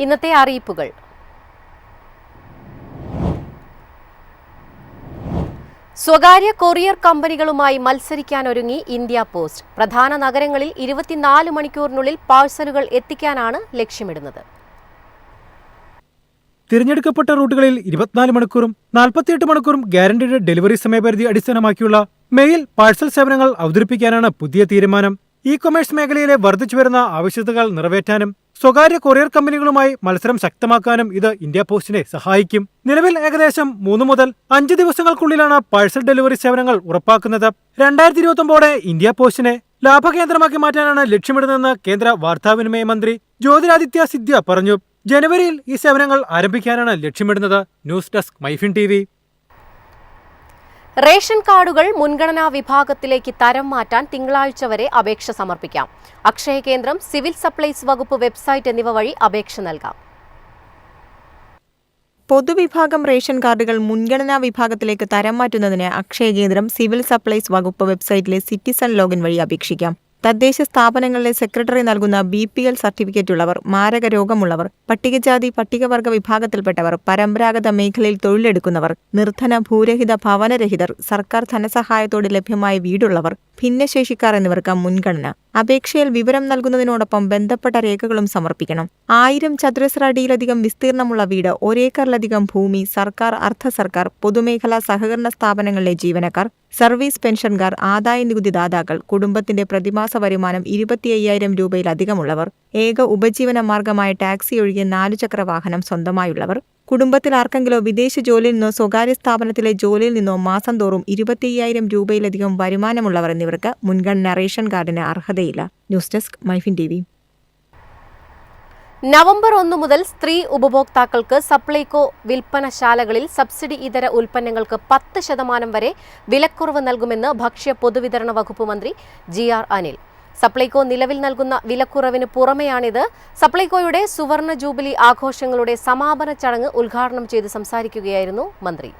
ഇന്നത്തെ അറിയിപ്പുകൾ. സ്വകാര്യ കൊറിയർ കമ്പനികളുമായി മത്സരിക്കാനൊരുങ്ങി ഇന്ത്യ പോസ്റ്റ്. പ്രധാന നഗരങ്ങളിൽ 24 മണിക്കൂറിനുള്ളിൽ പാഴ്സലുകൾ എത്തിക്കാനാണ് ലക്ഷ്യമിടുന്നത്. തിരഞ്ഞെടുക്കപ്പെട്ട റൂട്ടുകളിൽ 24 മണിക്കൂറും 48 മണിക്കൂറും ഗ്യാരണ്ടീഡ് ഡെലിവറി സമയപരിധി അടിസ്ഥാനമാക്കിയുള്ള മെയിൽ പാഴ്സൽ സേവനങ്ങൾ അവതരിപ്പിക്കാനാണ് പുതിയ തീരുമാനം. ഇ കൊമേഴ്സ് മേഖലയിലെ വർദ്ധിച്ചുവരുന്ന ആവശ്യകതകൾ നിറവേറ്റാനും സ്വകാര്യ കൊറിയർ കമ്പനികളുമായി മത്സരം ശക്തമാക്കാനും ഇത് ഇന്ത്യ പോസ്റ്റിനെ സഹായിക്കും. നിലവിൽ ഏകദേശം 3 മുതൽ 5 ദിവസങ്ങൾക്കുള്ളിലാണ് പാഴ്സൽ ഡെലിവറി സേവനങ്ങൾ ഉറപ്പാക്കുന്നത്. 2029 ഇന്ത്യ പോസ്റ്റിനെ ലാഭകേന്ദ്രമാക്കി മാറ്റാനാണ് ലക്ഷ്യമിടുന്നതെന്ന് കേന്ദ്ര വാർത്താവിനിമയ മന്ത്രി ജ്യോതിരാദിത്യ സിന്ധ്യ പറഞ്ഞു. ജനുവരിയിൽ ഈ സേവനങ്ങൾ ആരംഭിക്കാനാണ് ലക്ഷ്യമിടുന്നത്. News desk Myfin TV. Ration കാർഡുകൾ മുൻഗണനാ വിഭാഗത്തിലേക്ക് തരം മാറ്റാൻ തിങ്കളാഴ്ച വരെ അപേക്ഷ സമർപ്പിക്കാം. അക്ഷയ കേന്ദ്രം, സിവിൽ സപ്ലൈസ് വകുപ്പ് വെബ്സൈറ്റ് എന്നിവ വഴി അപേക്ഷ നൽകാം. പൊതുവിഭാഗം റേഷൻ കാർഡുകൾ മുൻഗണനാ വിഭാഗത്തിലേക്ക് തരം മാറ്റുന്നതിന് അക്ഷയ കേന്ദ്രം, സിവിൽ സപ്ലൈസ് വകുപ്പ് വെബ്സൈറ്റിലെ സിറ്റിസൺ ലോഗിൻ വഴി അപേക്ഷിക്കാം. തദ്ദേശ സ്ഥാപനങ്ങളിലെ സെക്രട്ടറി നൽകുന്ന BPL സർട്ടിഫിക്കറ്റ് ഉള്ളവർ, മാരക രോഗമുള്ളവർ, പട്ടികജാതി പട്ടികവർഗ വിഭാഗത്തിൽപ്പെട്ടവർ, പരമ്പരാഗത മേഖലയിൽ തൊഴിലെടുക്കുന്നവർ, നിർധന ഭൂരഹിത ഭവനരഹിതർ, സർക്കാർ ധനസഹായത്തോടെ ലഭ്യമായ വീടുള്ളവർ, ഭിന്നശേഷിക്കാർ എന്നിവർക്ക് മുൻഗണന. അപേക്ഷയിൽ വിവരം നൽകുന്നതിനോടൊപ്പം ബന്ധപ്പെട്ട രേഖകളും സമർപ്പിക്കണം. 1000 ചതുരശ്ര അടിയിലധികം വിസ്തീർണമുള്ള വീട്, 1 ഏക്കറിലധികം ഭൂമി, സർക്കാർ, അർദ്ധ സർക്കാർ, പൊതുമേഖലാ സഹകരണ സ്ഥാപനങ്ങളിലെ ജീവനക്കാർ, സർവീസ് പെൻഷൻകാർ, ആദായ നികുതി ദാതാക്കൾ, കുടുംബത്തിന്റെ പ്രതിമാസ വരുമാനം 25,000 രൂപയിലധികമുള്ളവർ, ഏക ഉപജീവന മാർഗമായ ടാക്സി ഒഴികെ 4 ചക്ര വാഹനം സ്വന്തമായുള്ളവർ, കുടുംബത്തിൽ ആർക്കെങ്കിലോ വിദേശ ജോലിയിൽ നിന്നോ സ്വകാര്യ സ്ഥാപനത്തിലെ ജോലിയിൽ നിന്നോ മാസം തോറും 25,000 രൂപയിലധികം വരുമാനമുള്ളവർ എന്നിവർക്ക് മുൻഗണന റേഷൻ കാർഡിന് അർഹതയില്ല. News desk Myfin TV. November 1 മുതൽ സ്ത്രീ ഉപഭോക്താക്കൾക്ക് സപ്ലൈകോ വിൽപ്പനശാലകളിൽ സബ്സിഡി ഇതര ഉൽപ്പന്നങ്ങൾക്ക് 10% വരെ വിലക്കുറവ് നൽകുമെന്ന് ഭക്ഷ്യ പൊതുവിതരണ വകുപ്പ് മന്ത്രി GR അനിൽ. സപ്ലൈകോ നിലവിൽ നൽകുന്ന വിലക്കുറവിന് പുറമെയാണിത്. സപ്ലൈകോയുടെ സുവർണ ജൂബിലി ആഘോഷങ്ങളുടെ സമാപന ചടങ്ങ് ഉദ്ഘാടനം ചെയ്ത് സംസാരിക്കുകയായിരുന്നു മന്ത്രി.